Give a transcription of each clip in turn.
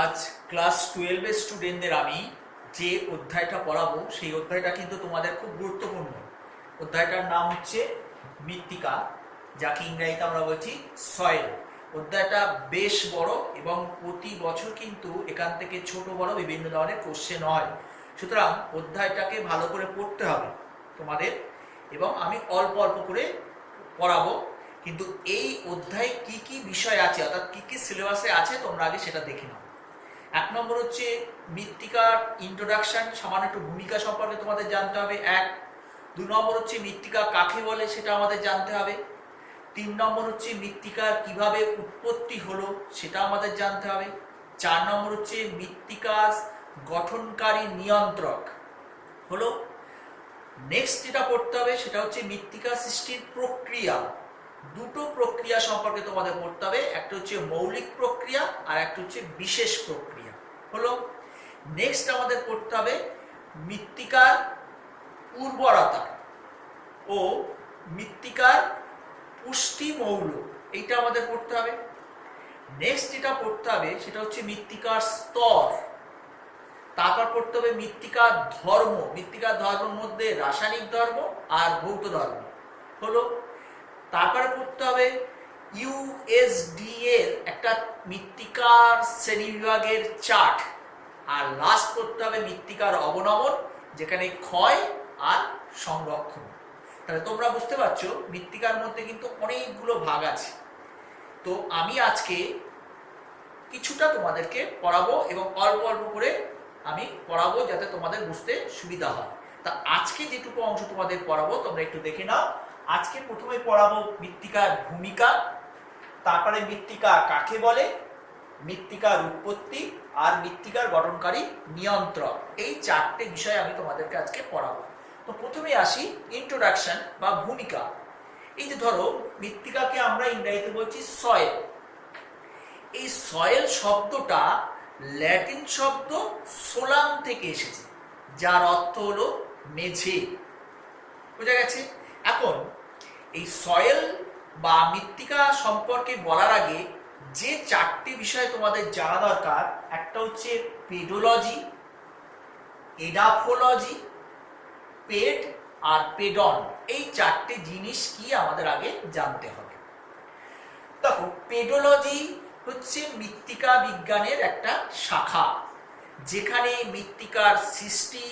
আজ ক্লাস 12 এর স্টুডেন্টদের আমি যে অধ্যায়টা পড়াবো সেই অধ্যায়টা কিন্তু তোমাদের খুব গুরুত্বপূর্ণ। অধ্যায়টার নাম হচ্ছে মৃত্তিকা, যাকে ইংরেজিতে আমরা বলছি সয়েল। অধ্যায়টা বেশ বড় এবং প্রতি বছর কিন্তু এখান থেকে ছোট বড় বিভিন্ন ধরনের কোশ্চেন হয়। সুতরাং অধ্যায়টাকে ভালো করে পড়তে হবে তোমাদের, এবং আমি অল্প অল্প করে পড়াবো। কিন্তু এই অধ্যায়ে কি কি বিষয় আছে, অর্থাৎ কি কি সিলেবাসে আছে তোমরা আগে সেটা দেখে নাও। এক নম্বর হচ্ছে মৃত্তিকার ইন্ট্রোডাকশন, সামান্য একটু ভূমিকা সম্পর্কে তোমাদের জানতে হবে। এক। 2 নম্বর হচ্ছে মৃত্তিকা কাকে বলে সেটা আমাদের জানতে হবে। 3 নম্বর হচ্ছে মৃত্তিকার কিভাবে উৎপত্তি হলো সেটা আমাদের জানতে হবে। 4 নম্বর হচ্ছে মৃত্তিকার গঠনকারী নিয়ন্ত্রক হলো। নেক্সট যেটা পড়তে হবে সেটা হচ্ছে মৃত্তিকা সৃষ্টির প্রক্রিয়া। দুটো প্রক্রিয়া সম্পর্কে তোমাদের পড়তে হবে, একটা হচ্ছে মৌলিক প্রক্রিয়া আর একটা হচ্ছে বিশেষ প্রক্রিয়া হলো। নেক্সট আমাদের পড়তে হবে মৃত্তিকার উর্বরতা ও মৃত্তিকার পুষ্টি মৌল, এইটা আমাদের পড়তে হবে। নেক্সট যেটা পড়তে হবে সেটা হচ্ছে মৃত্তিকার স্তর। তারপর পড়তে হবে মৃত্তিকার ধর্ম। মৃত্তিকার ধর্মের মধ্যে রাসায়নিক ধর্ম আর ভৌত ধর্ম হলো। তারপরে পড়তে হবে ইউএসডি এর একটা মৃত্তিকার শ্রেণীবিভাগের চার্ট। আর লাস্ট পড়তে হবে মৃত্তিকার অবনমন, যেখানে ক্ষয় আর সংরক্ষণ। তাহলে তোমরা বুঝতে পারছো মৃত্তিকার মধ্যে কিন্তু অনেকগুলো ভাগ আছে। তো আমি আজকে কিছুটা তোমাদেরকে পড়াবো এবং অল্প অল্প করে আমি পড়াবো যাতে তোমাদের বুঝতে সুবিধা হয়। তা আজকে যেটুকু অংশ তোমাদের পড়াবো তোমরা একটু দেখে নাও। আজকে প্রথমে পড়াবো মৃত্তিকার ভূমিকা, তারপরে মৃত্তিকা কাকে বলে, মৃত্তিকার উৎপত্তি আর মৃত্তিকার গঠনকারী নিয়ন্ত্রক। এই 4টে বিষয় আমি তোমাদেরকে আজকে পড়াবো। তো প্রথমে আসি ইন্ট্রোডাকশন বা ভূমিকা। এই যে ধরো মৃত্তিকাকে আমরা ইংরেজিতে বলছি সয়েল। এই সয়েল শব্দটা ল্যাটিন শব্দ সোলাম থেকে এসেছে, যার অর্থ হলো মেঝে। বোঝা গেছে? এখন এই সয়েল বা মৃত্তিকা সম্পর্কে বলার আগে যে 4টি বিষয় তোমাদের জানা দরকার, একটা হচ্ছে পেডোলজি, এডাফোলজি, পেড আর পেডন। এই 4টে জিনিস কি আমাদের আগে জানতে হবে। দেখো, পেডোলজি হচ্ছে মৃত্তিকা বিজ্ঞানের একটা শাখা, যেখানে মৃত্তিকার সৃষ্টি,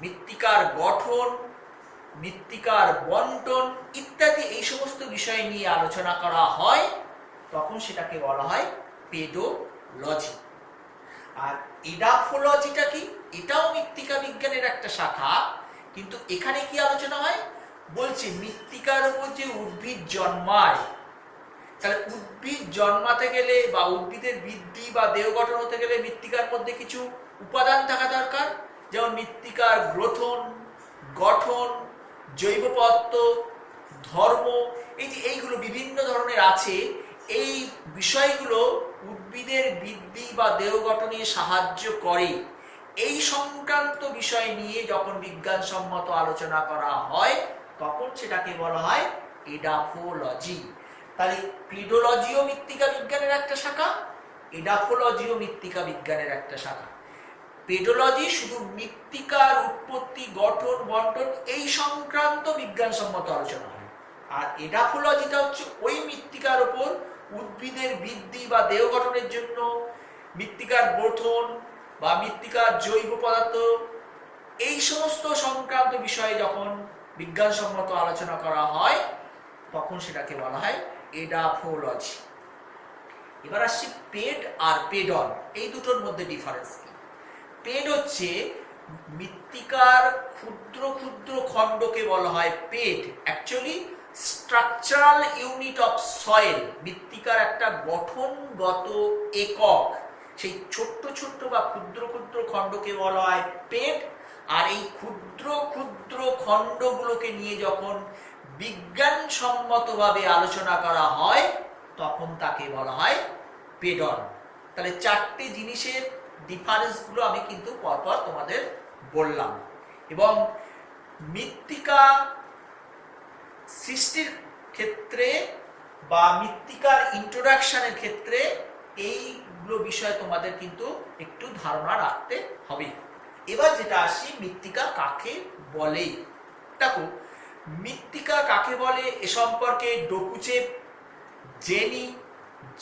মৃত্তিকার গঠন, মৃত্তিকার বন্টন ইত্যাদি এই সমস্ত বিষয় নিয়ে আলোচনা করা হয়, তখন সেটাকে বলা হয় পেডোলজি। আর এডাফোলজিটা কি? এটাও মৃত্তিকা বিজ্ঞানের একটা শাখা, কিন্তু এখানে কি আলোচনা হয় বলছে মৃত্তিকার উপর যে উদ্ভিদ জন্মায়, তাহলে উদ্ভিদ জন্মাতে গেলে বা উদ্ভিদের বৃদ্ধি বা দেহ গঠন হতে গেলে মৃত্তিকার মধ্যে কিছু উপাদান থাকা দরকার, যেমন মৃত্তিকার গ্রথন, গঠন, জৈব পদার্থ, ধর্ম, এই যে এইগুলো বিভিন্ন ধরনের আছে। এই বিষয়গুলো উদ্ভিদের বৃদ্ধি বা দেহ গঠনে সাহায্য করে। এই সংক্রান্ত বিষয় নিয়ে যখন বিজ্ঞানসম্মত আলোচনা করা হয় তখন সেটাকে বলা হয় এডাফোলজি। তাহলে পেডোলজিও মৃত্তিকা বিজ্ঞানের একটা শাখা, এডাফোলজিও মৃত্তিকা বিজ্ঞানের একটা শাখা। পেডোলজি শুধু মৃত্তিকার উৎপত্তি, গঠন, বন্টন এই সংক্রান্ত বিজ্ঞানসম্মত আলোচনা হয়, আর এডাফোলজিটা হচ্ছে ওই মৃত্তিকার উপর উদ্ভিদের বৃদ্ধি বা দেহ গঠনের জন্য মৃত্তিকার গঠন বা মৃত্তিকার জৈব পদার্থ এই সমস্ত সংক্রান্ত বিষয়ে যখন বিজ্ঞানসম্মত আলোচনা করা হয় তখন সেটাকে বলা হয় এডাফোলজি। এবার আসছি পেড আর পেডন, এই দুটোর মধ্যে ডিফারেন্স কি। পেড হচ্ছে মৃত্তিকার ক্ষুদ্র ক্ষুদ্র খণ্ডকে বলা হয় ped. Actually structural unit of soil, মৃত্তিকার একটা গঠনগত একক, সেই ছোট্ট ছোট্ট বা ক্ষুদ্র ক্ষুদ্র খণ্ডকে বলা হয় পেড। আর এই ক্ষুদ্র ক্ষুদ্র খণ্ডগুলোকে নিয়ে যখন বিজ্ঞানসম্মতভাবে আলোচনা করা হয় তখন তাকে বলা হয় পেডন। তাহলে 4টে জিনিসের ডিফারেন্সগুলো আমি কিন্তু পরপর তোমাদের বললাম। এবং মৃত্তিকা সৃষ্টির ক্ষেত্রে বা মৃত্তিকার ইন্ট্রোডাকশনের ক্ষেত্রে এই এইগুলো বিষয়ে তোমাদের কিন্তু একটু ধারণা রাখতে হবে। এবার যেটা আসি, মৃত্তিকা কাকে বলে। দেখো, মৃত্তিকা কাকে বলে এ সম্পর্কে ডকুচেভ, জেনি,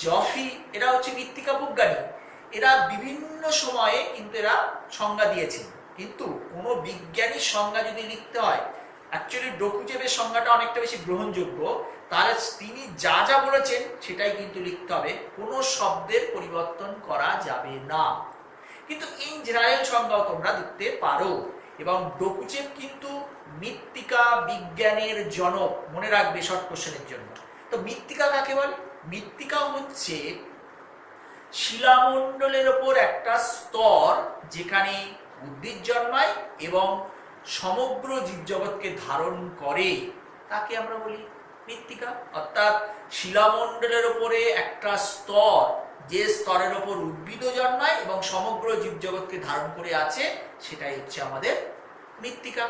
জফি এরা হচ্ছে মৃত্তিকা বিজ্ঞানী, এরা বিভিন্ন সময়ে কিন্তু এরা সংজ্ঞা দিয়েছেন। কিন্তু কোনো বিজ্ঞানীর সংজ্ঞা যদি লিখতে হয়, অ্যাকচুয়ালি ডকুচেভের সংজ্ঞাটা অনেকটা বেশি গ্রহণযোগ্য, তাহলে তিনি যা যা বলেছেন সেটাই কিন্তু লিখতে হবে, কোনো শব্দের পরিবর্তন করা যাবে না। কিন্তু ইন জেনারেল সংজ্ঞাও তোমরা লিখতে পারো। এবং ডকুচেভ কিন্তু মৃত্তিকা বিজ্ঞানের জনক, মনে রাখবে শর্ট কোশ্চেনের জন্য। তো মৃত্তিকা কাকে বলে? মৃত্তিকা হচ্ছে শিলামণ্ডলের ওপর একটা স্তর যেখানে উদ্ভিদ জন্মায় এবং সমগ্র জীবজগৎকে ধারণ করে, তাকে আমরা বলি মৃত্তিকা। অর্থাৎ শিলামণ্ডলের ওপরে একটা স্তর, যে স্তরের ওপর উদ্ভিদও জন্মায় এবং সমগ্র জীবজগৎকে ধারণ করে আছে, সেটাই হচ্ছে আমাদের মৃত্তিকা।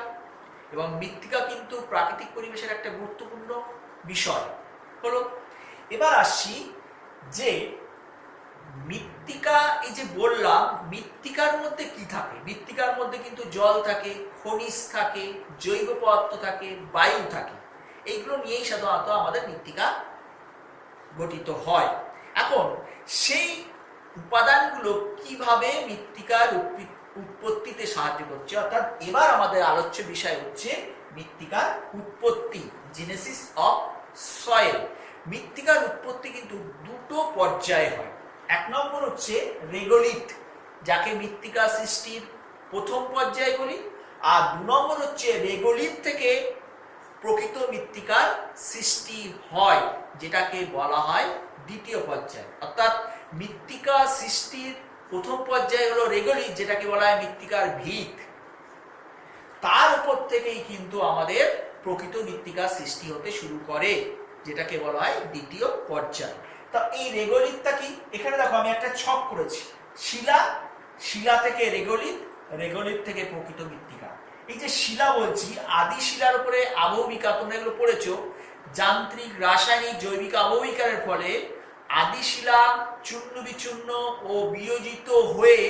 এবং মৃত্তিকা কিন্তু প্রাকৃতিক পরিবেশের একটা গুরুত্বপূর্ণ বিষয় হলো। এবার আসছি যে মৃত্তিকা, এই যে বললাম মৃত্তিকার মধ্যে কি থাকে। মৃত্তিকার মধ্যে কিন্তু জল থাকে, খনিজ থাকে, জৈব পদার্থ থাকে, বায়ু থাকে। এইগুলো নিয়েই সাধারণত আমাদের মৃত্তিকা গঠিত হয়। এখন সেই উপাদানগুলো কিভাবে মৃত্তিকার উৎপত্তিতে সাহায্য করছে, অর্থাৎ এবার আমাদের আলোচ্য বিষয় হচ্ছে মৃত্তিকার উৎপত্তি, জেনেসিস অফ সয়েল। মৃত্তিকার উৎপত্তি কিন্তু দুটো পর্যায়ে হয়। এক নম্বর হচ্ছে রেগোলিথ, যাকে মৃত্তিকা সৃষ্টির প্রথম পর্যায় বলি, আর দু নম্বর হচ্ছে রেগোলিথ থেকে প্রকৃত মৃত্তিকার সৃষ্টি হয়, যেটাকে বলা হয় দ্বিতীয় পর্যায়। অর্থাৎ মৃত্তিকা সৃষ্টির প্রথম পর্যায় হলো রেগোলিথ, যেটাকে বলা হয় মৃত্তিকার ভিত। তার উপর থেকেই কিন্তু আমাদের প্রকৃত মৃত্তিকার সৃষ্টি হতে শুরু করে, যেটাকে বলা হয় দ্বিতীয় পর্যায়। তা এই রেগোলিথটা কি? এখানে দেখো আমি একটা ছক করেছি, শিলা, শিলা থেকে রেগোলিথ, রেগোলিথ থেকে প্রকৃত মৃত্তিকা। এই যে শিলা বলছি, আদি শিলার উপরে আবহবিকা, তোমরা এগুলো পড়েছো, যান্ত্রিক, রাসায়নিক, জৈবিক আবহবিকারের ফলে আদি শিলা চূর্ণ বিচূর্ণ ও বিয়োজিত হয়ে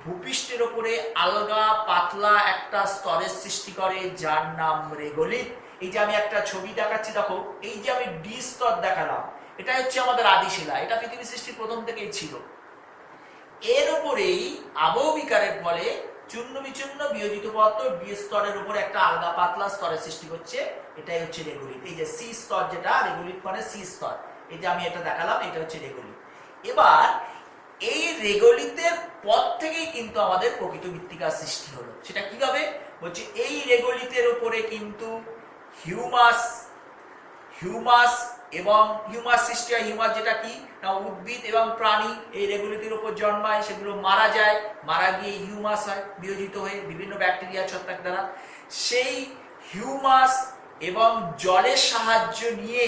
ভূপৃষ্ঠের উপরে আলগা পাতলা একটা স্তরের সৃষ্টি করে, যার নাম রেগোলিথ। এই যে আমি একটা ছবি দেখাচ্ছি, দেখো এই যে আমি ডি স্তর দেখালাম, এটা হচ্ছে আমাদের আদি শিলা, এটা পৃথিবী সৃষ্টির প্রথম থেকেই ছিল। এর উপরেই আবহবিকারের ফলে চূর্ণ বিচূর্ণ বিয়োজিত পদার্থ ডি স্তরের উপরে একটা আলগা পাতলা স্তরের সৃষ্টি করছে, এটাই হচ্ছে রেগোলিথ। এই যে সি স্তর, যেটা রেগোলিথ মানে সি স্তর, এই যে আমি এটা দেখালাম, এটা হচ্ছে রেগোলিথ। এবার এই রেগোলিথের পর থেকেই কিন্তু আমাদের প্রকৃত মৃত্তিকার সৃষ্টি হলো। সেটা কিভাবে বলছে, এই রেগোলিথের উপরে কিন্তু হিউমাস এবং হিউমাস সৃষ্টি হয়। হিউমাস যেটা কি না, উদ্ভিদ এবং প্রাণী এই রেগোলিথের উপর জন্মায়, সেগুলো মারা যায়, মারা গিয়ে হিউমাস হয় বিয়োজিত হয়ে বিভিন্ন ব্যাকটেরিয়া ছত্রাক দ্বারা। সেই হিউমাস এবং জলের সাহায্য নিয়ে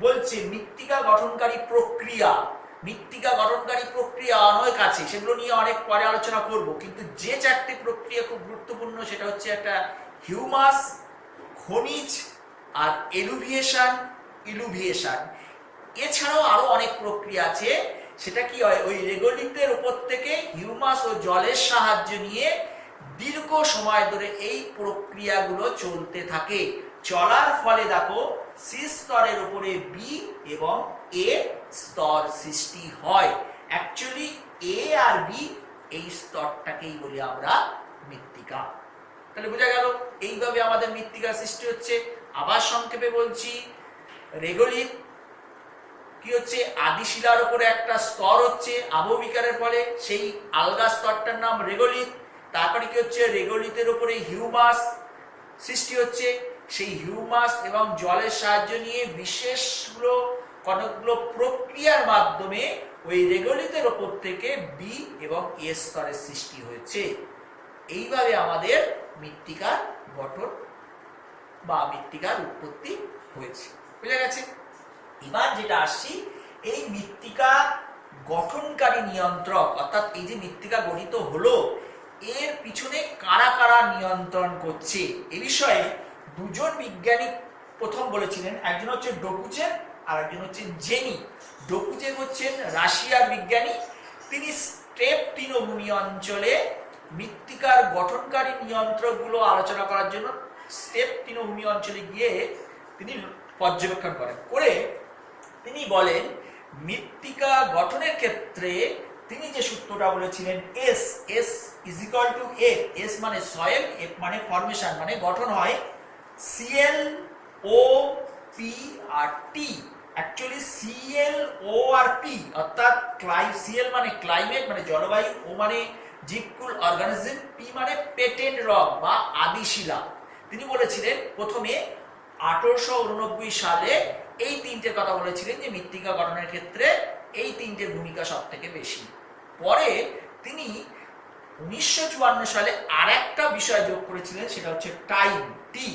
বলছে মৃত্তিকা গঠনকারী প্রক্রিয়া। মৃত্তিকা গঠনকারী প্রক্রিয়া অনেক আছে, সেগুলো নিয়ে অনেক পরে আলোচনা করব, কিন্তু যে চারটি প্রক্রিয়া খুব গুরুত্বপূর্ণ সেটা হচ্ছে একটা হিউমাস, খনিজ আর ইলুভিয়েশন। এছাড়াও আরো অনেক প্রক্রিয়া আছে। সেটা কি হয়, ওই রেগোলিথের উপর থেকে হিউমাস ও জলের সাহায্য নিয়ে দীর্ঘ সময় ধরে এই প্রক্রিয়াগুলো চলতে থাকে। চলার ফলে দেখো সি স্তরের উপরে বি এবং এ স্তর সৃষ্টি হয়। অ্যাকচুয়ালি এ আর বি এই স্তরটাকেই বলি আমরা মৃত্তিকা। তাহলে বোঝা গেল এইভাবে আমাদের মৃত্তিকার সৃষ্টি হচ্ছে। আবার সংক্ষেপে বলছি, রেগোলিথ কি হচ্ছে, আদি শিলার উপরে একটা স্তর হচ্ছে আবহবিকারের ফলে, সেই আলগা স্তরটার নাম রেগোলিথ। তারপরে কি হচ্ছে, রেগোলিথের উপরে হিউমাস সৃষ্টি হচ্ছে, সেই হিউমাস এবং জলের সাহায্য নিয়ে বিশেষগুলো কতগুলো প্রক্রিয়ার মাধ্যমে ওই রেগোলিথের ওপর থেকে বি এবং এ স্তরের সৃষ্টি হয়েছে। এইভাবে আমাদের মৃত্তিকার গঠন বা মৃত্তিকার উৎপত্তি হয়েছে। বুঝা গেছে? এবার যেটা আসছি, এই মৃত্তিকা গঠনকারী নিয়ন্ত্রক, অর্থাৎ এই যে মৃত্তিকা গঠিত হলো, এর পিছনে কারা কারা নিয়ন্ত্রণ করছে এ বিষয়ে দুজন বিজ্ঞানী প্রথম বলেছিলেন। একজন হচ্ছে ডকুচেভ আর একজন হচ্ছে জেনি। ডকুচেভ হচ্ছেন রাশিয়ার বিজ্ঞানী, তিনি স্টেপ তৃণভূমি অঞ্চলে মৃত্তিকার গঠনকারী নিয়ন্ত্রকগুলো আলোচনা করার জন্য স্টেপ তৃণভূমি অঞ্চলে গিয়ে তিনি পর্যবেক্ষণ করে তিনি বলেন মৃত্তিকা গঠনের ক্ষেত্রে তিনি যে সূত্রটা বলেছিলেন S S is equal to F, S মানে সয়েল, এফ মানে ফরমেশন মানে গঠন হয়, সিএল ও পি আর টি। অ্যাকচুয়ালি সিএল ও আর পি অর্থাৎ সিএল মানে ক্লাইমেট মানে জলবায়ু, ও মানে জীবকুল অর্গানিজম, পি মানে পেটেন্ট রক বা আদিশিলা। তিনি বলেছিলেন প্রথমে 1889 সালে এই তিনটে কথা বলেছিলেন যে মৃত্তিকা গঠনের ক্ষেত্রে এই তিনটে ভূমিকা সব থেকে বেশি। পরে তিনি 1954 সালে আর একটা বিষয় যোগ করেছিলেন, সেটা হচ্ছে টাইম, টি।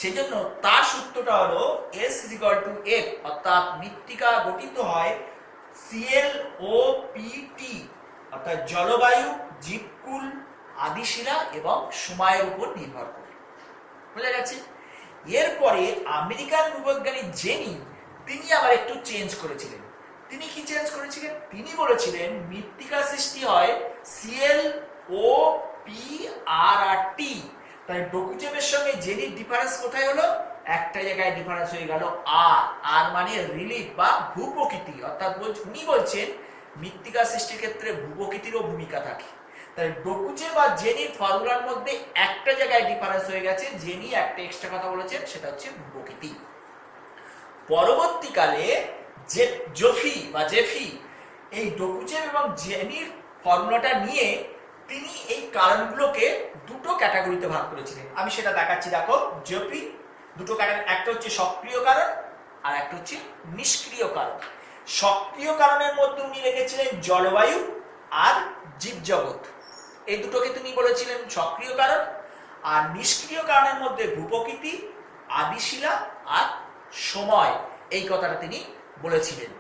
সেই জন্য তার সূত্রটা হলো S is equal to F, অর্থাৎ মৃত্তিকা গঠিত হয় সিএল ও পি টি, অর্থাৎ জলবায়ু, জীবকুল, আদিশিলা এবং সময়ের উপর নির্ভর করে। বোঝা গেছে? এরপরে আমেরিকান ভূবিজ্ঞানী জেনি তিনি আবার একটু চেঞ্জ করেছিলেন। তিনি কি চেঞ্জ করেছিলেন? তিনি বলেছিলেন মৃত্তিকা সৃষ্টি হয় সিএল ও পি আর আর টি। তাই ডকুচেভের সঙ্গে জেনির ডিফারেন্স কোথায় হলো? একটা জায়গায় ডিফারেন্স হয়ে গেল আর, আর মানে রিলিফ বা ভূপ্রকৃতি, অর্থাৎ উনি বলছেন মৃত্তিকা সৃষ্টির ক্ষেত্রে ভূপ্রকৃতিরও ভূমিকা থাকে। তাই ডকুচে বা জেনির ফর্মুলার মধ্যে একটা জায়গায় ডিফারেন্স হয়ে গেছে, জেনি একটা এক্সট্রা কথা বলেছেন, সেটা হচ্ছে ভূপ্রকৃতি। পরবর্তীকালে জেফি এই ডকুচেভ এবং জেনির ফর্মুলাটা নিয়ে তিনি এই কারণগুলোকে দুটো ক্যাটাগরিতে ভাগ করেছিলেন। আমি সেটা দেখাচ্ছি, দেখো। জেফি দুটো ক্যাটাগরি, একটা হচ্ছে সক্রিয় কারণ আর একটা হচ্ছে নিষ্ক্রিয় কারণ। সক্রিয় কারণের মধ্যে উনি রেখেছিলেন জলবায়ু আর জীবজগৎ, এই দুটোকে তিনি বলেছিলেন সক্রিয় কারণ। আর নিষ্ক্রিয় কারণের মধ্যে ভূপ্রকৃতি, আদিশিলা আর সময়, এই কথাটা তিনি বলেছিলেন।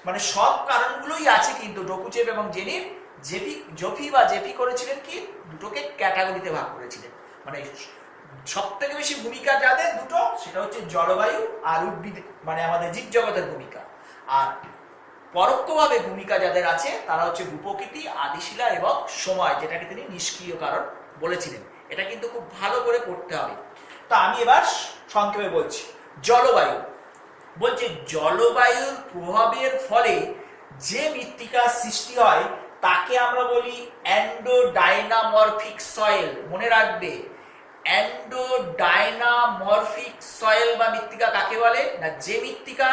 মানে সব কারণগুলোই আছে, কিন্তু ডকুচেভ এবং জেনির জেফি করেছিলেন কি দুটোকে ক্যাটাগরিতে ভাগ করেছিলেন। মানে সব থেকে বেশি ভূমিকা যাদের দুটো, সেটা হচ্ছে জলবায়ু আর উদ্ভিদ মানে আমাদের জীবজগতের ভূমিকা। আর পরোক্ষভাবে ভূমিকা যাদের আছে তারা হচ্ছে ভূপ্রকৃতি, আদিশিলা এবং সময়, যেটাকে তিনি নিষ্ক্রিয় কারণ বলেছিলেন। এটা কিন্তু খুব ভালো করে পড়তে হবে। তা আমি এবার সংক্ষেপে বলছি। জলবায়ু বলছে জলবায়ুর প্রভাবের ফলে যে মৃত্তিকা সৃষ্টি হয় তাকে আমরা বলি এন্ডোডাইনামরফিক সয়েল। মনে রাখবে, এন্ডোডাইনামরফিক সয়েল বা মৃত্তিকা কাকে বলে না, যে মৃত্তিকা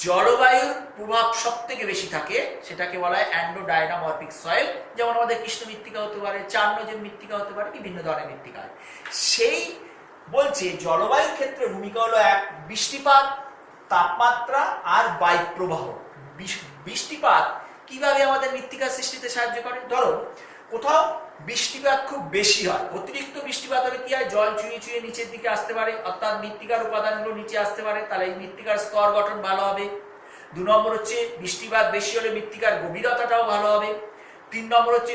জলবায়ুর প্রভাব সব থেকে বেশি থাকে সেটাকে বলা হয় এন্ডোডাইনামরফিক সয়েল। যেমন আমাদের কৃষ্ণ মৃত্তিকা হতে পারে, চার্নোজেন মৃত্তিকা হতে পারে, বিভিন্ন ধরনের মৃত্তিকা। সেই বলছে জলবায়ুর ক্ষেত্রে ভূমিকা হলো এক, বৃষ্টিপাত, তাপমাত্রা আর বায়ু প্রবাহ। বৃষ্টিপাত কিভাবে আমাদের মৃত্তিকা সৃষ্টিতে সাহায্য করে? ধরো কোথাও বৃষ্টিপাত খুব বেশি হয়, অতিরিক্ত বৃষ্টিপাত হলে কি হয়, জল চুইয়ে চুইয়ে নিচের দিকে আসতে পারে, অর্থাৎ মৃত্তিকার উপাদানগুলো নিচে আসতে পারে, তাহলে এই মৃত্তিকার স্তর গঠন ভালো হবে। 2 নম্বর হচ্ছে বৃষ্টিপাত বেশি হলে মৃত্তিকার গভীরতাটাও ভালো হবে। 3 নম্বর হচ্ছে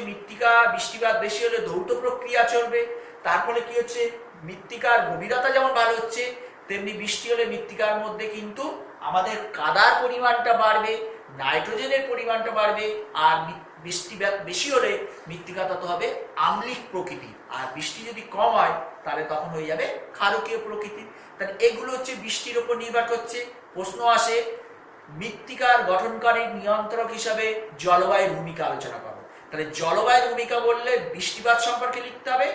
বৃষ্টিপাত বেশি হলে ধৌত প্রক্রিয়া চলবে, তার ফলে কি হচ্ছে মৃত্তিকার গভীরতা যেমন ভালো হচ্ছে, তেমনি বৃষ্টি হলে মৃত্তিকার মধ্যে কিন্তু আমাদের কাদার পরিমাণটা বাড়বে, নাইট্রোজেনের পরিমাণটা বাড়বে, আর বৃষ্টিপাত বেশি হলে মৃত্তিকা তত হবে আম্লিক প্রকৃতির। আর বৃষ্টি যদি কম হয় তাহলে তখন হয়ে যাবে ক্ষারকীয় প্রকৃতির। তাহলে এগুলো হচ্ছে বৃষ্টির উপর নির্ভর করছে। প্রশ্ন আসে মৃত্তিকার গঠনকারী নিয়ন্ত্রক হিসাবে জলবায়ুর ভূমিকা আলোচনা করো। তাহলে জলবায়ুর ভূমিকা বললে বৃষ্টিপাত সম্পর্কে লিখতে হবে,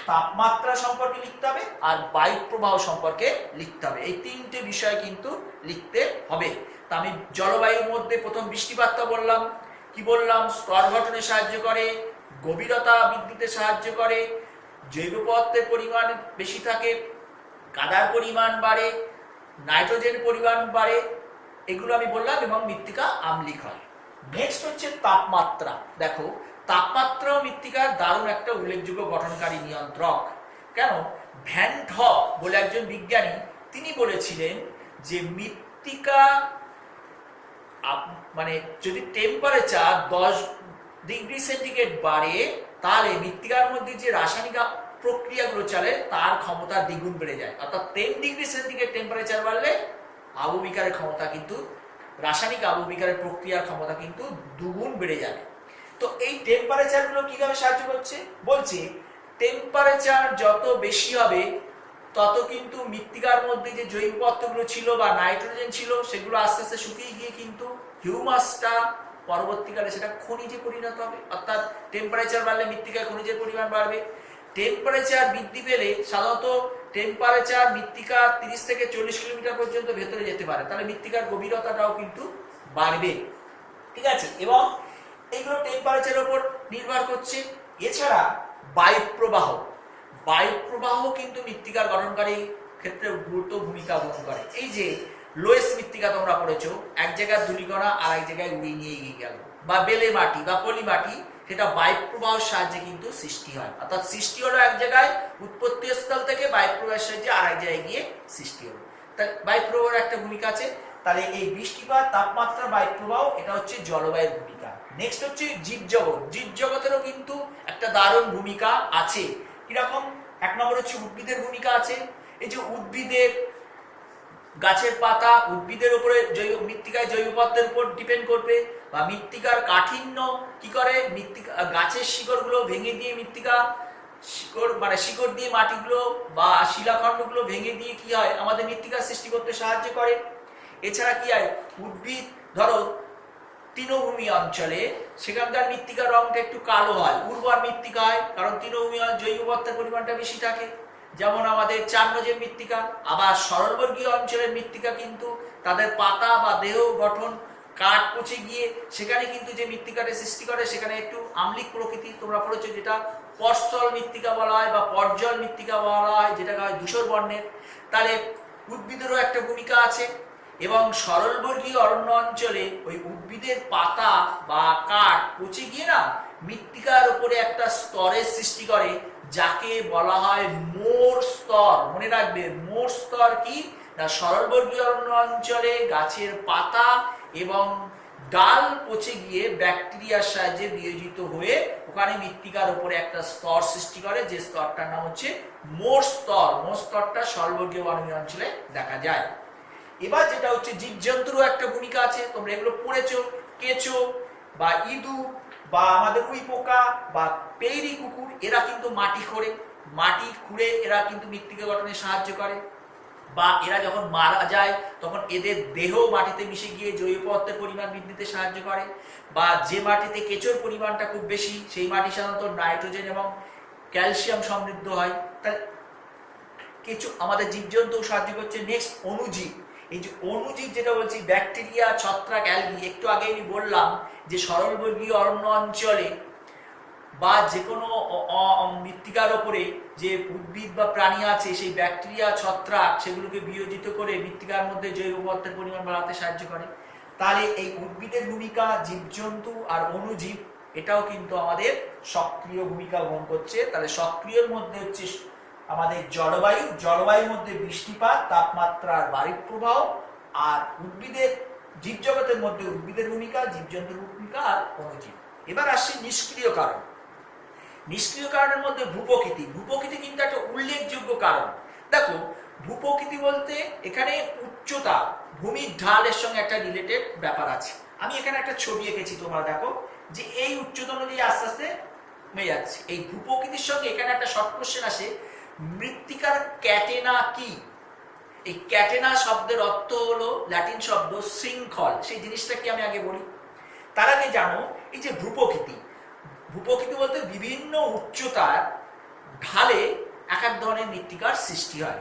তাপমাত্রা সম্পর্কে লিখতে হবে, আর বায়ু প্রবাহ সম্পর্কে লিখতে হবে। এই তিনটে বিষয় কিন্তু লিখতে হবে। তা আমি জলবায়ুর মধ্যে প্রথম বৃষ্টিপাতটা বললাম, কি বললাম, স্তর গঠনে সাহায্য করে, গভীরতা বৃদ্ধিতে সাহায্য করে, জৈব পদার্থের পরিমাণ বেশি থাকে, কাদার পরিমাণ বাড়ে, নাইট্রোজেন পরিমাণ বাড়ে, এগুলো আমি বললাম, এবং মৃত্তিকা আম্লিক হয়। নেক্সট হচ্ছে তাপমাত্রা। দেখো তাপমাত্রা মৃত্তিকার দারুণ একটা উল্লেখযোগ্য গঠনকারী নিয়ন্ত্রক। কেন? ভ্যান ঢক বলে একজন বিজ্ঞানী, তিনি বলেছিলেন যে মৃত্তিকা মানে যদি টেম্পারেচার 10 ডিগ্রি সেন্টিগ্রেড বাড়ে তাহলে মৃত্তিকার মধ্যে যে রাসায়নিক প্রক্রিয়াগুলো চলে তার ক্ষমতা দ্বিগুণ বেড়ে যায়। অর্থাৎ 10 ডিগ্রি সেন্টিগ্রেড টেম্পারেচার বাড়লে আবহবিকারের ক্ষমতা কিন্তু রাসায়নিক আবহবিকারের প্রক্রিয়ার ক্ষমতা কিন্তু দুগুণ বেড়ে যাবে। তো এই টেম্পারেচার গুলো কিভাবে সাহায্য করছে, বলছে টেম্পারেচার যত বেশি হবে তত কিন্তু মৃত্তিকার মধ্যে যে জৈব পদার্থগুলো ছিল বা নাইট্রোজেন ছিল সেগুলো আস্তে আস্তে শুকিয়ে গিয়ে কিন্তু হিউমাসটা পরবর্তীকালে সেটা খনিজে পরিণত হবে। অর্থাৎ টেম্পারেচার বাড়লে মৃত্তিকায় খনিজের পরিমাণ বাড়বে। টেম্পারেচার বৃদ্ধি পেলে সাধারণত টেম্পারেচার মৃত্তিকা 30 থেকে 40 কিলোমিটার পর্যন্ত ভেতরে যেতে পারে, তাহলে মৃত্তিকার গভীরতাটাও কিন্তু বাড়বে। ঠিক আছে, এবং এইগুলো টেম্পারেচারের উপর নির্ভর করছে। এছাড়া বায়ুপ্রবাহ, বায়ুপ্রবাহ কিন্তু মৃত্তিকার গঠনকারী ক্ষেত্রে গুরুত্ব ভূমিকা গ্রহণ করে। এই যে লোয়েস মৃত্তিকা তোমরা পড়েছো, এক জায়গায় ধূলিকণা আর এক জায়গায় উড়িয়ে নিয়ে গিয়ে গেল, বা বেলে মাটি বা পলি মাটি, সেটা বায়ুপ্রবাহের সাহায্যে কিন্তু সৃষ্টি হয়। অর্থাৎ সৃষ্টি হলো এক জায়গায়, উৎপত্তি স্থল থেকে বায়ুপ্রবাহের সাহায্যে আর এক জায়গায় গিয়ে সৃষ্টি হলো। তাই বায়ুপ্রবাহের একটা ভূমিকা আছে। তাহলে এই বৃষ্টিপাত, তাপমাত্রা, বায়ুপ্রবাহ, এটা হচ্ছে জলবায়ুর ভূমিকা। নেক্সট হচ্ছে জীবজগৎ। জীবজগতেরও কিন্তু একটা দারুণ ভূমিকা আছে। কিরকম? এক নম্বর হচ্ছে উদ্ভিদের ভূমিকা আছে। এই যে উদ্ভিদের গাছের পাতা উদ্ভিদের উপরে জৈব মৃত্তিকায় জৈব পদার্থের উপর ডিপেন্ড করবে, বা মৃত্তিকার কাঠিন্য কি করে, মৃত্তিকা গাছের শিকড়গুলো ভেঙে দিয়ে মৃত্তিকা শিকড় মানে শিকড় দিয়ে মাটিগুলো বা শিলাখণ্ডগুলো ভেঙে দিয়ে কি হয় আমাদের মৃত্তিকা সৃষ্টি করতে সাহায্য করে। এছাড়া কি হয়, উদ্ভিদ ধরো তৃণভূমি অঞ্চলে সেখানকার মৃত্তিকার রংটা একটু কালো হয়, উর্বর মৃত্তিকা হয়, কারণ তৃণভূমি জৈব পদার্থের পরিমাণটা বেশি থাকে, যেমন আমাদের চারনজের মৃত্তিকা। আবার সরলবর্গীয় অঞ্চলের মৃত্তিকা কিন্তু তাদের পাতা বা দেহ গঠন কাঠ পচে গিয়ে সেখানে কিন্তু যে মৃত্তিকাটা সৃষ্টি করে সেখানে একটু আম্লিক প্রকৃতি তোমরা পড়েছো, যেটা পর্ষল মৃত্তিকা বলা হয় বা পর্জল মৃত্তিকা বলা হয়, যেটাকে হয় ধূসর বর্ণের। তাহলে উদ্ভিদেরও একটা ভূমিকা আছে। এবং সরলবর্গীয় অরণ্য অঞ্চলে ওই উদ্ভিদের পাতা বা কাঠ পচে গিয়ে না মৃত্তিকার উপরে একটা স্তরের সৃষ্টি করে, যাকে বলা হয় মোর স্তর। মনে রাখবে, মোর স্তর কি না, সরলবর্গীয় অরণ্য অঞ্চলে গাছের পাতা এবং ডাল পচে গিয়ে ব্যাকটেরিয়ার সাহায্যে বিয়োজিত হয়ে ওখানে মৃত্তিকার উপরে একটা স্তর সৃষ্টি করে, যে স্তরটার নাম হচ্ছে মোর স্তর। মোর স্তরটা সরলবর্গীয় অরণ্য অঞ্চলে দেখা যায়। এবার যেটা হচ্ছে জীবজন্তুরও একটা ভূমিকা আছে, তোমরা এগুলো পড়েছো। কেঁচো বা ইঁদুর বা আমাদের উই পোকা বা পেইরি কুকুর, এরা কিন্তু মাটি খুঁড়ে এরা কিন্তু মৃত্তিকা গঠনে সাহায্য করে। বা এরা যখন মারা যায় তখন এদের দেহ মাটিতে মিশে গিয়ে জৈব পদার্থের পরিমাণ বৃদ্ধিতে সাহায্য করে। বা যে মাটিতে কেঁচোর পরিমাণটা খুব বেশি সেই মাটি সাধারণত নাইট্রোজেন এবং ক্যালসিয়াম সমৃদ্ধ হয়, তাই কেঁচো আমাদের জীবজন্তু সাহায্য করছে। নেক্সট অনুজীব। এই যে অনুজীব যেটা বলছি, ব্যাকটেরিয়া, ছত্রাক, অ্যালগি, একটু আগে আমি বললাম যে সরলবর্গীয় অরণ্য অঞ্চলে বা যে কোনো মৃত্তিকার ওপরে যে উদ্ভিদ বা প্রাণী আছে সেই ব্যাকটেরিয়া, ছত্রাক সেগুলোকে বিয়োজিত করে মৃত্তিকার মধ্যে জৈব পদার্থের পরিমাণ বাড়াতে সাহায্য করে। তাহলে এই উদ্ভিদের ভূমিকা, জীবজন্তু আর অণুজীব, এটাও কিন্তু আমাদের সক্রিয় ভূমিকা গ্রহণ করছে। তাহলে সক্রিয়র মধ্যে হচ্ছে আমাদের জলবায়ুর মধ্যে বৃষ্টিপাত, তাপমাত্রা আর বায়ুর প্রবাহ, আর উদ্ভিদের জীবজগতের মধ্যে উদ্ভিদের ভূমিকা, জীবজন্তুর ভূমিকা আর অণুজীব। এবার আসছে নিষ্ক্রিয় কারণ। নিষ্ক্রিয় কারণের মধ্যে ভূপ্রকৃতি। ভূপ্রকৃতি কিন্তু একটা উল্লেখযোগ্য কারণ। দেখো, ভূপ্রকৃতি বলতে এখানে উচ্চতা, ভূমির ঢালের সঙ্গে একটা রিলেটেড ব্যাপার আছে। আমি এখানে একটা ছবি এঁকেছি, তোমরা দেখো যে এই উচ্চতা অনুযায়ী আস্তে আস্তে কমে যাচ্ছে। এই ভূপ্রকৃতির সঙ্গে এখানে একটা শর্ট কোশ্চেন আসে, মৃত্তিকার ক্যাটেনা কি? এই ক্যাটেনা শব্দের অর্থ হলো ল্যাটিন শব্দ শৃঙ্খল। সেই জিনিসটা কি আমি আগে বলি। তার আগে জানো, এই যে ভূপ্রকৃতি বলতে বিভিন্ন উচ্চতার ঢালে এক এক ধরনের মৃত্তিকার সৃষ্টি হয়।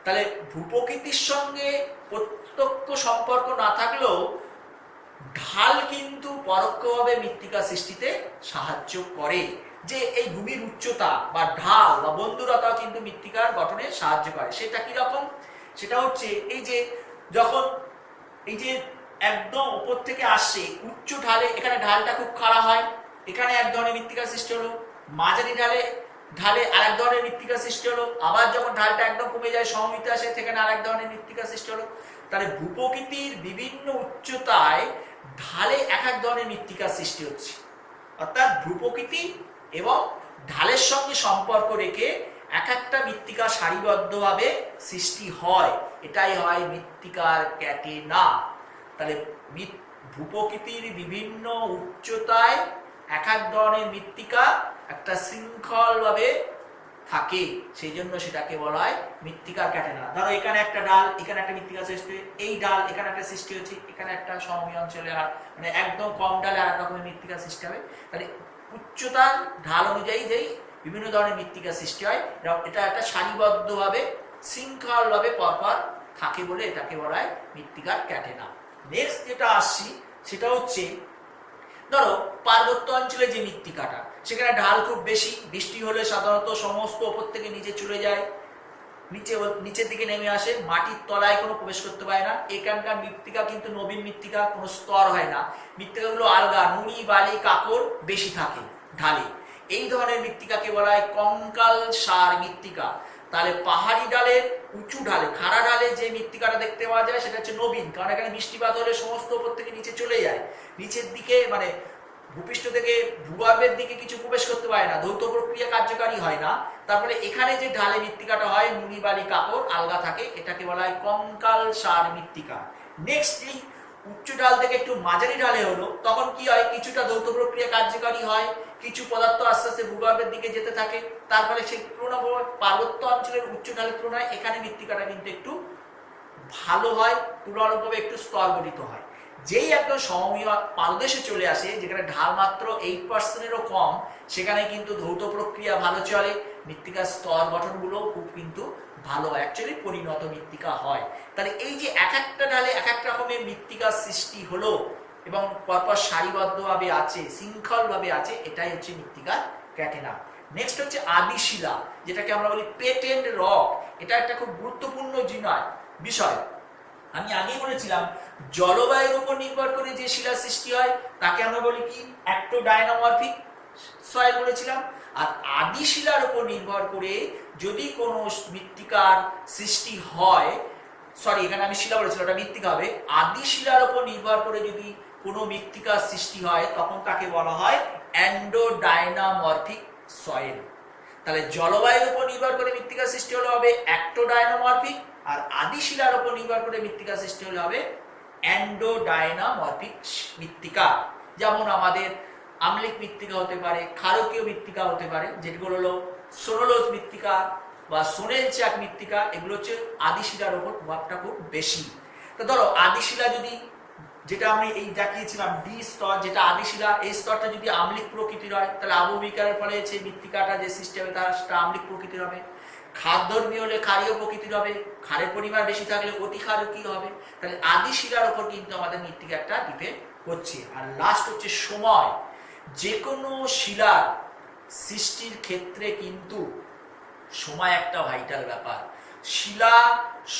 তাহলে ভূপ্রকৃতির সঙ্গে প্রত্যক্ষ সম্পর্ক না থাকলেও ঢাল কিন্তু পরোক্ষভাবে মৃত্তিকা সৃষ্টিতে সাহায্য করে। যে এই ভূমির উচ্চতা বা ঢাল বা বন্ধুরতাও কিন্তু মৃত্তিকার গঠনে সাহায্য করে। সেটা কি রকম? সেটা হচ্ছে এই যে যখন এই যে একদম উপর থেকে আসছে উচ্চ ঢালে, এখানে ঢালটা খুব খাড়া হয়, এখানে এক ধরনের মৃত্তিকা সৃষ্টি হলো। মাঝারি ঢালে আরেক ধরনের মৃত্তিকা সৃষ্টি হলো। আবার যখন ঢালটা একদম কমে যায়, সমমিতে আসে, সেখানে আরেক ধরনের মৃত্তিকা সৃষ্টি হলো। তাহলে ভূপ্রকৃতির বিভিন্ন উচ্চতায় ঢালে এক এক ধরনের মৃত্তিকা সৃষ্টি হচ্ছে। অর্থাৎ ভূপ্রকৃতি এবং ঢালের সঙ্গে সম্পর্ক রেখে এক একটা মৃত্তিকা সারিবদ্ধভাবে সৃষ্টি হয়, এটাই হয় মৃত্তিকার ক্যাটেনা। তাহলে ভূপ্রকৃতির বিভিন্ন উচ্চতায় এক এক ধরনের মৃত্তিকা একটা শৃঙ্খলভাবে থাকে, সেই জন্য সেটাকে বলা হয় মৃত্তিকার ক্যাটেনা। ধরো এখানে একটা ডাল, এখানে একটা মৃত্তিকা সৃষ্টি, এই ডাল এখানে একটা সৃষ্টি হচ্ছে, এখানে একটা সমভূমি অঞ্চলে আর মানে একদম কম ডালে আর এক রকমের মৃত্তিকা সৃষ্টি হবে। তাহলে উচ্চতার ঢাল অনুযায়ী যেই বিভিন্ন ধরনের মৃত্তিকা সৃষ্টি হয়, এটা একটা সারিবদ্ধভাবে শৃঙ্খলভাবে পরপর থাকে বলে এটাকে বলা হয় মৃত্তিকার ক্যাটেনা। নেক্সট যেটা আসছি সেটা হচ্ছে ধরো পার্বত্য অঞ্চলে যে মৃত্তিকাটা, সেখানে ঢাল খুব বেশি, বৃষ্টি হলে সাধারণত সমস্ত ওপর থেকে নিচে চলে যায়, নিচের দিকে নেমে আসে, মাটির তলায় কোনো প্রবেশ করতে পারে না। এখানকার মৃত্তিকা কিন্তু নবীন মৃত্তিকা, কোনো স্তর হয় না, মৃত্তিকাগুলো আলগা, নুড়ি বালি কাকড় বেশি থাকে ঢালে। এই ধরনের মৃত্তিকাকে বলা হয় কঙ্কাল সার মৃত্তিকা। তাহলে পাহাড়ি ডালের উঁচু ঢালে, খাড়া ঢালে যে মৃত্তিকাটা দেখতে পাওয়া যায় সেটা হচ্ছে নবীন, কারণ এখানে বৃষ্টিপাত হলে সমস্ত উপর থেকে নিচে চলে যায়, নিচের দিকে মানে ভূপৃষ্ঠ থেকে ভূগর্ভের দিকে কিছু প্রবেশ করতে পারে না, ধৌত প্রক্রিয়া কার্যকারী হয় না। তারপরে এখানে যে ঢালে মৃত্তিকাটা হয় নুড়ি বালি কাকড় আলগা থাকে, এটাকে বলা হয় কঙ্কাল সার মৃত্তিকা। নেক্সটলি উচ্চ ঢাল থেকে একটু মাঝারি ঢালে হলো, তখন কি হয়, কিছুটা ধৌত প্রক্রিয়া কার্যকারী হয়, কিছু পদার্থ আস্তে আস্তে ভূগর্ভের দিকে যেতে থাকে। তারপরে সেই তুলনামূলক পার্বত্য অঞ্চলের উচ্চ ঢালের তুলনায় এখানে মৃত্তিকাটা কিন্তু একটু ভালো হয়, তুলনামূলকভাবে একটু স্তর গঠিত হয়। যেই একদম সমভূমি পাদদেশে চলে আসে, যেখানে ঢাল মাত্র 8%-এরও কম, সেখানে কিন্তু ধৌত প্রক্রিয়া ভালো চলে, মৃত্তিকার স্তর গঠনগুলো খুব কিন্তু ভালো অ্যাকচুয়ালি পরিণত মৃত্তিকা হয়। তাহলে এই যে এক একটা ঢালে এক এক রকমের মৃত্তিকার সৃষ্টি হলো এবং পরপর সারিবদ্ধভাবে আছে, শৃঙ্খলভাবে আছে, এটাই হচ্ছে মৃত্তিকার ক্যাটেনা। নেক্সট হচ্ছে আদিশিলা, যেটাকে আমরা বলি পেটেন্ট রক। এটা একটা খুব গুরুত্বপূর্ণ বিষয়। আমি আগেই বলেছিলাম জলবায়ুর উপর নির্ভর করে যে শিলা সৃষ্টি হয় তাকে আমরা বলি কি অ্যাক্টোডাইনামরফিক সয়েল বলেছিলাম। আর আদি শিলার উপর নির্ভর করে যদি কোনো মৃত্তিকার সৃষ্টি হয়, সরি এখানে আমি শিলা বলেছিলাম, ওটা মৃত্তিকা হবে। আদি শিলার উপর নির্ভর করে যদি কোনো মৃত্তিকার সৃষ্টি হয় তখন তাকে বলা হয় এন্ডোডাইনামরফিক সয়েল। তাহলে জলবায়ুর উপর নির্ভর করে মৃত্তিকার সৃষ্টি হলে হবে অ্যাক্টোডাইনামরফিক, আর আদি শিলার উপর নির্ভর করে মৃত্তিকা সৃষ্টি হলে হবে এন্ডোডাইনামরফিক মৃত্তিকা। যেমন আমাদের আম্লিক মৃত্তিকা হতে পারে, ক্ষারকীয় মৃত্তিকা হতে পারে, যেগুলো হলো সোনোলোজ মৃত্তিকা বা সোনেল চাক মৃত্তিকা। এগুলো হচ্ছে আদি শিলার উপর প্রভাবটা খুব বেশি। তো ধরো আদি শিলা যদি, যেটা আমি এই দেখিয়েছিলাম ডি স্তর, যেটা আদি শিলা, এই স্তরটা যদি আম্লিক প্রকৃতির হয় তাহলে আবহবিকারের ফলে যে মৃত্তিকাটা যে সৃষ্টি হবে সেটা আম্লিক প্রকৃতির হবে। ক্ষারধর্মী হলে ক্ষারীয় প্রকৃতির হবে, ক্ষারের পরিমাণ বেশি থাকলে অতি ক্ষারকীয় হবে। তাহলে আদি শিলার উপর কিন্তু আমাদের মৃত্তিকা একটা ডিপেন্ড করছে। আর লাস্ট হচ্ছে সময়। যে কোনো শিলার সৃষ্টির ক্ষেত্রে কিন্তু সময় একটা ভাইটাল ব্যাপার। শিলা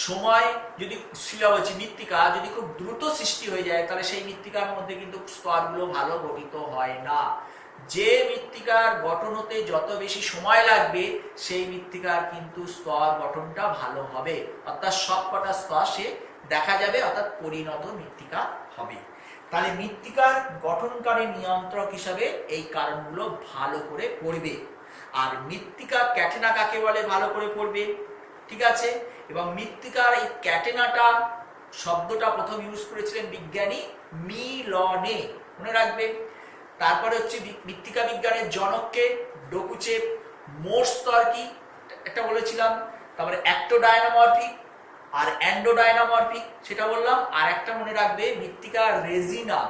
সময় যদি, শিলা বলছি মৃত্তিকা যদি খুব দ্রুত সৃষ্টি হয়ে যায় তাহলে সেই মৃত্তিকার মধ্যে কিন্তু স্তরগুলো ভালো গঠিত হয় না। যে মৃত্তিকার গঠন হতে যত বেশি সময় লাগবে সেই মৃত্তিকার কিন্তু স্তর গঠনটা ভালো হবে, অর্থাৎ সবকটা স্তর সে দেখা যাবে, অর্থাৎ পরিণত মৃত্তিকা হবে। তাহলে মৃত্তিকার গঠনকারী নিয়ন্ত্রক হিসাবে এই কারণগুলো ভালো করে পড়বে। আর মৃত্তিকা ক্যাটেনা কাকে বলে ভালো করে পড়বে, ঠিক আছে। এবং মৃত্তিকার এই ক্যাটেনাটা শব্দটা প্রথম ইউজ করেছিলেন বিজ্ঞানী মিলনে, মনে রাখবে। তারপরে হচ্ছে মৃত্তিকা বিজ্ঞানের জনককে, ডকুচেভ। মোট স্তর কি একটা বলেছিলাম, তারপরে অ্যাক্টোডাইনামরফিক আর এন্ডোডাইনামরফিক সেটা বললাম। আর একটা মনে রাখবে মৃত্তিকা রেজিনা,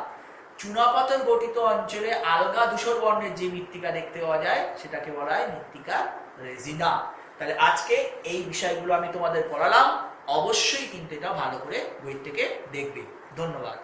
চুনাপাথর গঠিত অঞ্চলে আলগা ধূসর বর্ণের যে মৃত্তিকা দেখতে পাওয়া যায় সেটাকে বলা হয় মৃত্তিকা রেজিনা। তাহলে আজকে এই বিষয়গুলো আমি তোমাদের পড়ালাম, অবশ্যই কিন্তু এটা ভালো করে বই থেকে দেখবে। ধন্যবাদ।